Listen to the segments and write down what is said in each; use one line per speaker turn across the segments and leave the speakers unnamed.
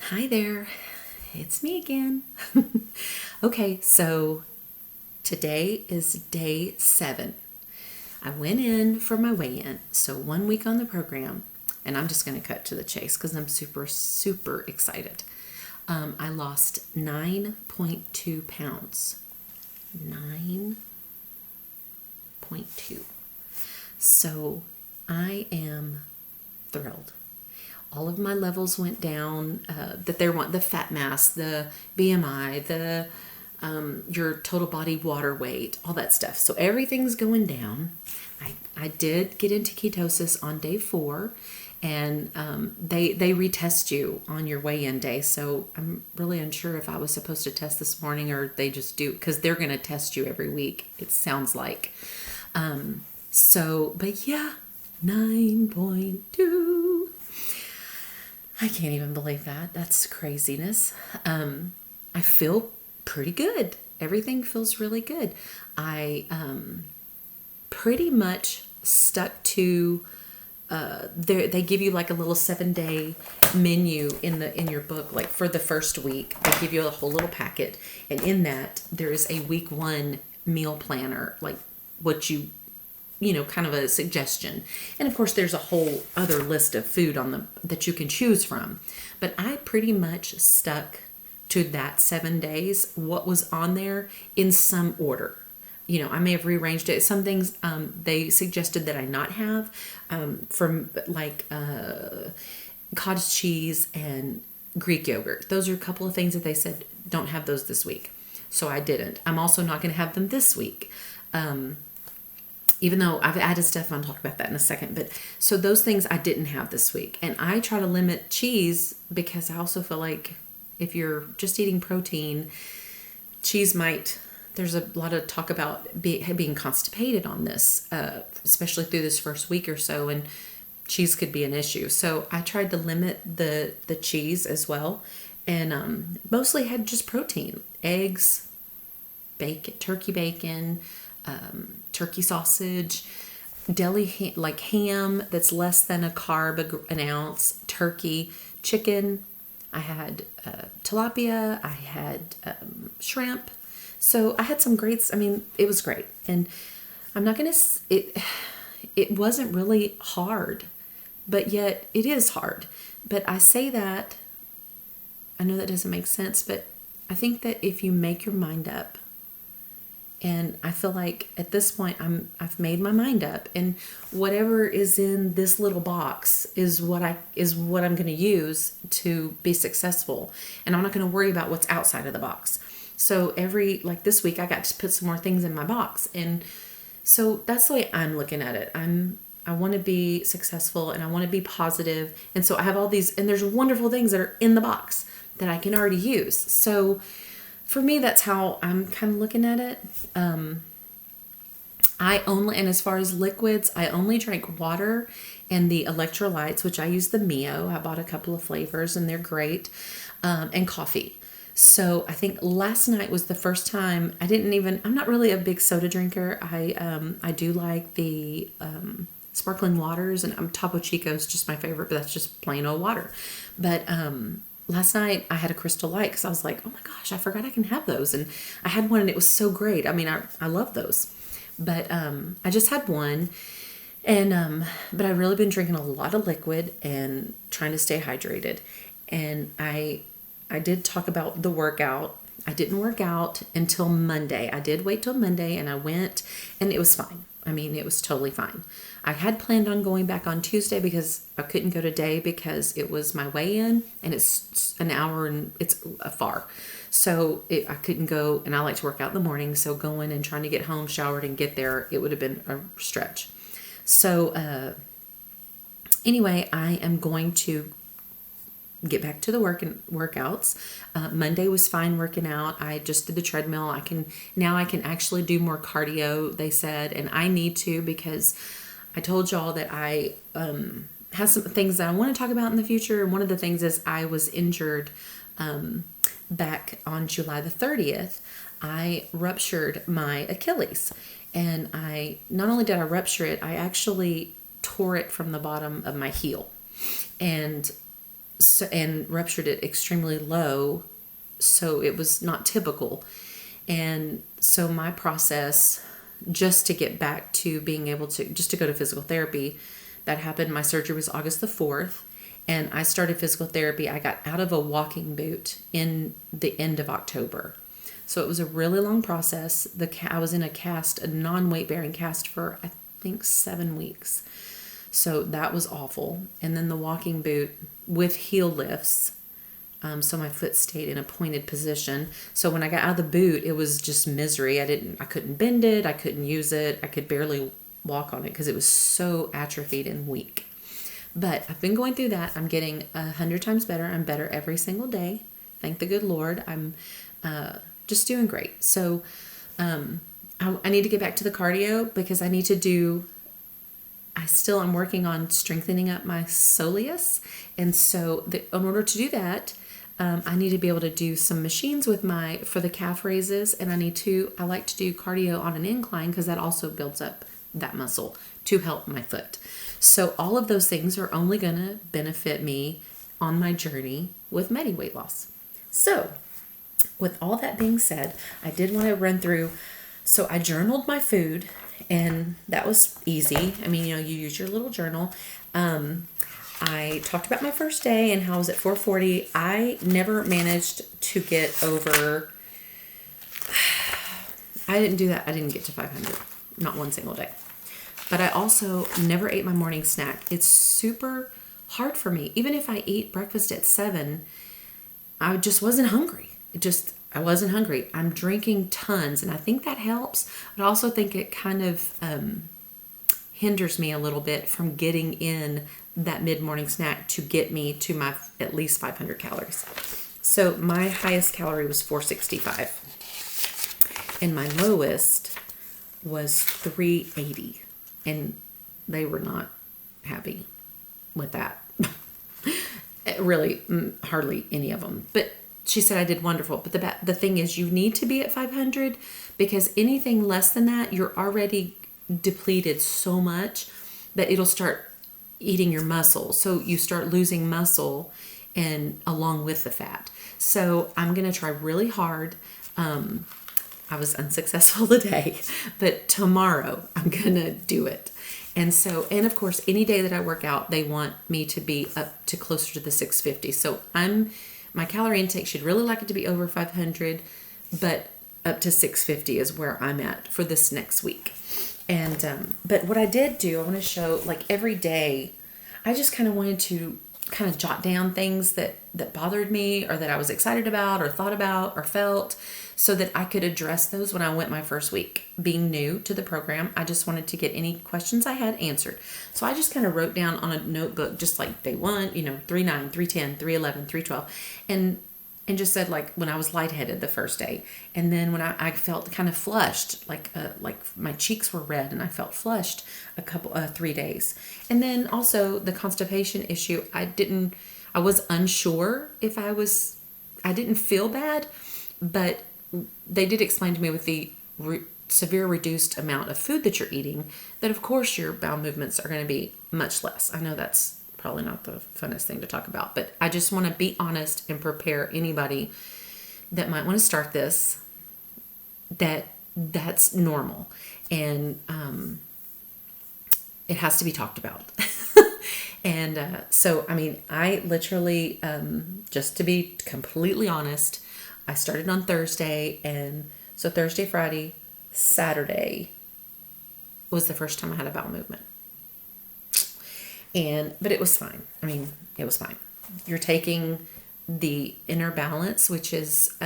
Hi there, it's me again. Okay, so today is day 7. I went in for my weigh-in, so 1 week on the program, and I'm just going to cut to the chase because I'm super, super excited. I lost 9.2 pounds. 9.2. So I am thrilled. All of my levels went down, the fat mass, the BMI, your total body water weight, all that stuff. So everything's going down. I did get into ketosis on day 4, and they retest you on your weigh-in day. So I'm really unsure if I was supposed to test this morning or they just do, because they're going to test you every week, it sounds like. But yeah, 9.2. I can't even believe that. That's craziness. I feel pretty good. Everything feels really good. I pretty much stuck to they give you like a little 7-day menu in your book. Like for the first week, they give you a whole little packet, and in that there is a week 1 meal planner, like what kind of a suggestion. And of course there's a whole other list of food that you can choose from. But I pretty much stuck to that 7 days, what was on there in some order. I may have rearranged it. Some things they suggested that I not have, from like cottage cheese and Greek yogurt. Those are a couple of things that they said don't have those this week. So I didn't. I'm also not going to have them this week. Even though I've added stuff, and I'll talk about that in a second. But so those things I didn't have this week. And I try to limit cheese because I also feel like if you're just eating protein, cheese there's a lot of talk about being constipated on this, especially through this first week or so, and cheese could be an issue. So I tried to limit the cheese as well, and mostly had just protein, eggs, bacon, turkey bacon, turkey sausage, deli like ham that's less than a carb an ounce, turkey, chicken. I had tilapia. I had shrimp. So I had some greats. I mean, it was great, and I'm not gonna. It wasn't really hard, but yet it is hard. But I say that. I know that doesn't make sense, but I think that if you make your mind up. And I feel like at this point I've made my mind up, and whatever is in this little box is what I'm going to use to be successful. And I'm not going to worry about what's outside of the box. So this week I got to put some more things in my box. And so that's the way I'm looking at it. I want to be successful and I want to be positive. And so I have all these, and there's wonderful things that are in the box that I can already use. So for me, that's how I'm kind of looking at it. And as far as liquids, I only drank water and the electrolytes, which I use the Mio. I bought a couple of flavors and they're great, and coffee. So I think last night was the first time I'm not really a big soda drinker. I do like the sparkling waters, and Topo Chico is just my favorite, but that's just plain old water. But last night I had a Crystal Light because I was like, oh my gosh, I forgot I can have those. And I had one and it was so great. I mean, I love those. But I just had one. And but I've really been drinking a lot of liquid and trying to stay hydrated. And I did talk about the workout. I didn't work out until Monday. I did wait till Monday, and I went, and it was fine. I mean, it was totally fine. I had planned on going back on Tuesday because I couldn't go today because it was my weigh-in, and it's an hour and it's far. So I couldn't go, and I like to work out in the morning. So going and trying to get home, showered, and get there, it would have been a stretch. So anyway, I am going to get back to the workouts. Monday was fine working out. I just did the treadmill. I can actually do more cardio, they said, and I need to because I told y'all that I have some things that I want to talk about in the future. And one of the things is I was injured back on July the 30th. I ruptured my Achilles, and not only did I rupture it, I actually tore it from the bottom of my heel. And so, and ruptured it extremely low. So it was not typical. And so my process just to get back to being able to, just to go to physical therapy, that happened. My surgery was August the 4th. And I started physical therapy. I got out of a walking boot in the end of October. So it was a really long process. I was in a non-weight bearing cast for, I think, 7 weeks. So that was awful. And then the walking boot with heel lifts. So my foot stayed in a pointed position. So when I got out of the boot, it was just misery. I couldn't bend it. I couldn't use it. I could barely walk on it because it was so atrophied and weak. But I've been going through that. I'm getting 100 times better. I'm better every single day. Thank the good Lord. I'm just doing great. So I need to get back to the cardio because I need to do, I'm working on strengthening up my soleus. And so in order to do that, I need to be able to do some machines for the calf raises. And I like to do cardio on an incline because that also builds up that muscle to help my foot. So all of those things are only going to benefit me on my journey with Medi Weightloss. So with all that being said, I did want to run through. So I journaled my food and that was easy. I mean, you use your little journal. I talked about my first day and how I was at 440. I never managed to get over, I didn't do that. I didn't get to 500, not one single day. But I also never ate my morning snack. It's super hard for me. Even if I eat breakfast at 7, I just wasn't hungry. I wasn't hungry. I'm drinking tons, and I think that helps. But I also think it kind of hinders me a little bit from getting in that mid-morning snack to get me to my at least 500 calories. So my highest calorie was 465, and my lowest was 380. And they were not happy with that. Really, hardly any of them. But she said I did wonderful. But the thing is, you need to be at 500 because anything less than that, you're already depleted so much that it'll start eating your muscle. So you start losing muscle and along with the fat. So I'm going to try really hard. I was unsuccessful today, but tomorrow I'm going to do it. And of course, any day that I work out, they want me to be up to closer to the 650. So my calorie intake should really like it to be over 500, but up to 650 is where I'm at for this next week. And, but what I did do, I want to show like every day, I just kind of wanted to kind of jot down things that bothered me or that I was excited about or thought about or felt so that I could address those when I went my first week. Being new to the program, I just wanted to get any questions I had answered. So I just kind of wrote down on a notebook, just like day 1, 3-9, 310, 311, 312, and just said like when I was lightheaded the first day. And then when I felt kind of flushed, like my cheeks were red and I felt flushed 3 days. And then also the constipation issue, I was unsure if I didn't feel bad, but they did explain to me with the severe reduced amount of food that you're eating that of course your bowel movements are going to be much less. I know that's probably not the funnest thing to talk about, but I just want to be honest and prepare anybody that might want to start this that's normal and it has to be talked about. And so I mean I literally just to be completely honest, I started on Thursday, and so Thursday, Friday, Saturday was the first time I had a bowel movement. But it was fine. I mean, it was fine. You're taking the Inner Balance, which is,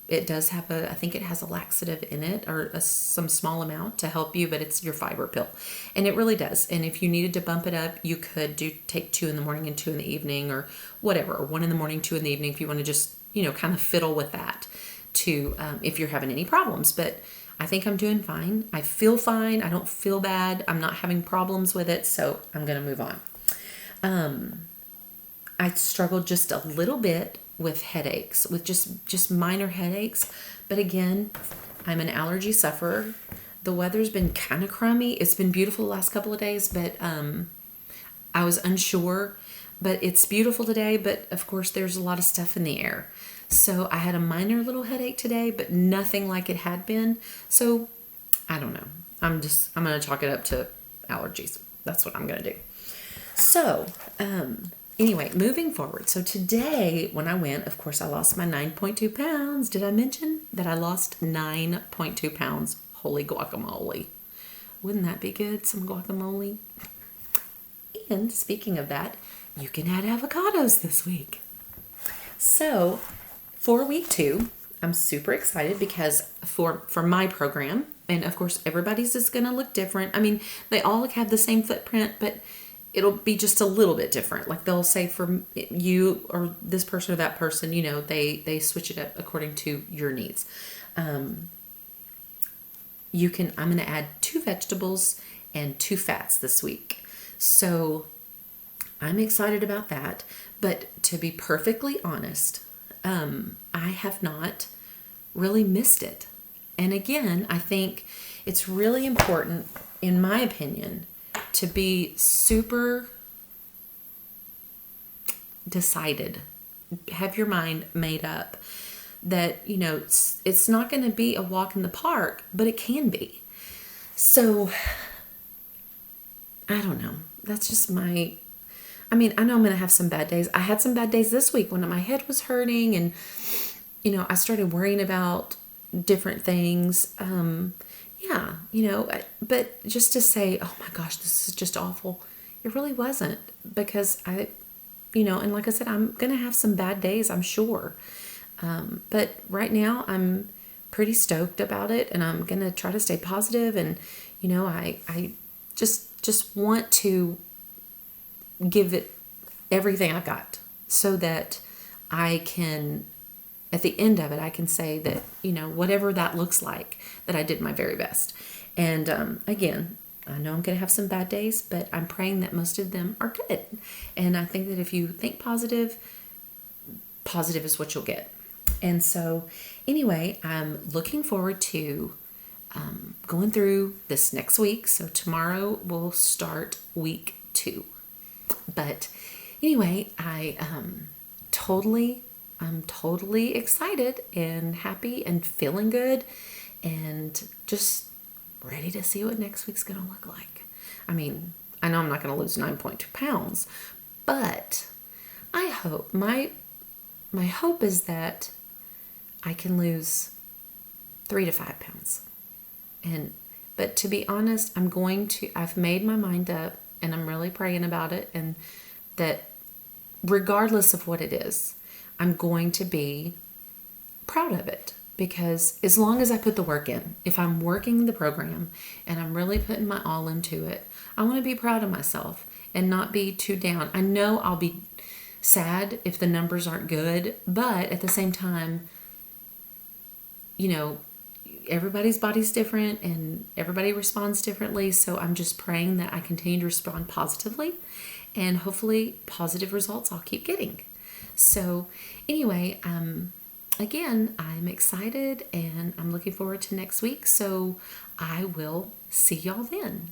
it does have I think it has a laxative in it or some small amount to help you, but it's your fiber pill. And it really does. And if you needed to bump it up, you could take 2 in the morning and 2 in the evening or whatever, or 1 in the morning, 2 in the evening if you want to just, kind of fiddle with that to, if you're having any problems. But I think I'm doing fine. I feel fine. I don't feel bad. I'm not having problems with it. So I'm going to move on. I struggled just a little bit with headaches, with just minor headaches. But again, I'm an allergy sufferer. The weather's been kind of crummy. It's been beautiful the last couple of days, but I was unsure. But it's beautiful today, but of course there's a lot of stuff in the air. So I had a minor little headache today, but nothing like it had been. So I don't know. I'm going to chalk it up to allergies. That's what I'm going to do. So, anyway, moving forward. So today when I went, of course, I lost my 9.2 pounds. Did I mention that I lost 9.2 pounds? Holy guacamole. Wouldn't that be good? Some guacamole. And speaking of that, you can add avocados this week. So for week 2, I'm super excited because for my program, and of course everybody's is going to look different. I mean, they all have the same footprint, but it'll be just a little bit different. Like they'll say for you or this person or that person, you know, they switch it up according to your needs. I'm going to add 2 vegetables and 2 fats this week. So I'm excited about that. But to be perfectly honest, I have not really missed it. And again, I think it's really important, in my opinion, to be super decided, have your mind made up that, you know, it's not going to be a walk in the park, but it can be. So I don't know. That's just I know I'm going to have some bad days. I had some bad days this week when my head was hurting and, you know, I started worrying about different things. Yeah, you know, but just to say, oh my gosh, this is just awful. It really wasn't, because you know, and like I said, I'm going to have some bad days, I'm sure. But right now I'm pretty stoked about it, and I'm going to try to stay positive. And, you know, I just want to give it everything I've got so that I can, at the end of it, I can say that, you know, whatever that looks like, that I did my very best. And again, I know I'm going to have some bad days, but I'm praying that most of them are good. And I think that if you think positive, positive is what you'll get. And so anyway, I'm looking forward to going through this next week. So tomorrow we'll start week 2. But anyway, I'm totally excited and happy and feeling good and just ready to see what next week's going to look like. I mean, I know I'm not going to lose 9.2 pounds, but I hope, my hope is that I can lose 3 to 5 pounds. But to be honest, I've made my mind up, and I'm really praying about it, and that regardless of what it is, I'm going to be proud of it, because as long as I put the work in, if I'm working the program and I'm really putting my all into it, I want to be proud of myself and not be too down. I know I'll be sad if the numbers aren't good, but at the same time, you know, everybody's body's different and everybody responds differently. So I'm just praying that I continue to respond positively, and hopefully positive results I'll keep getting. So anyway, again, I'm excited and I'm looking forward to next week. So I will see y'all then.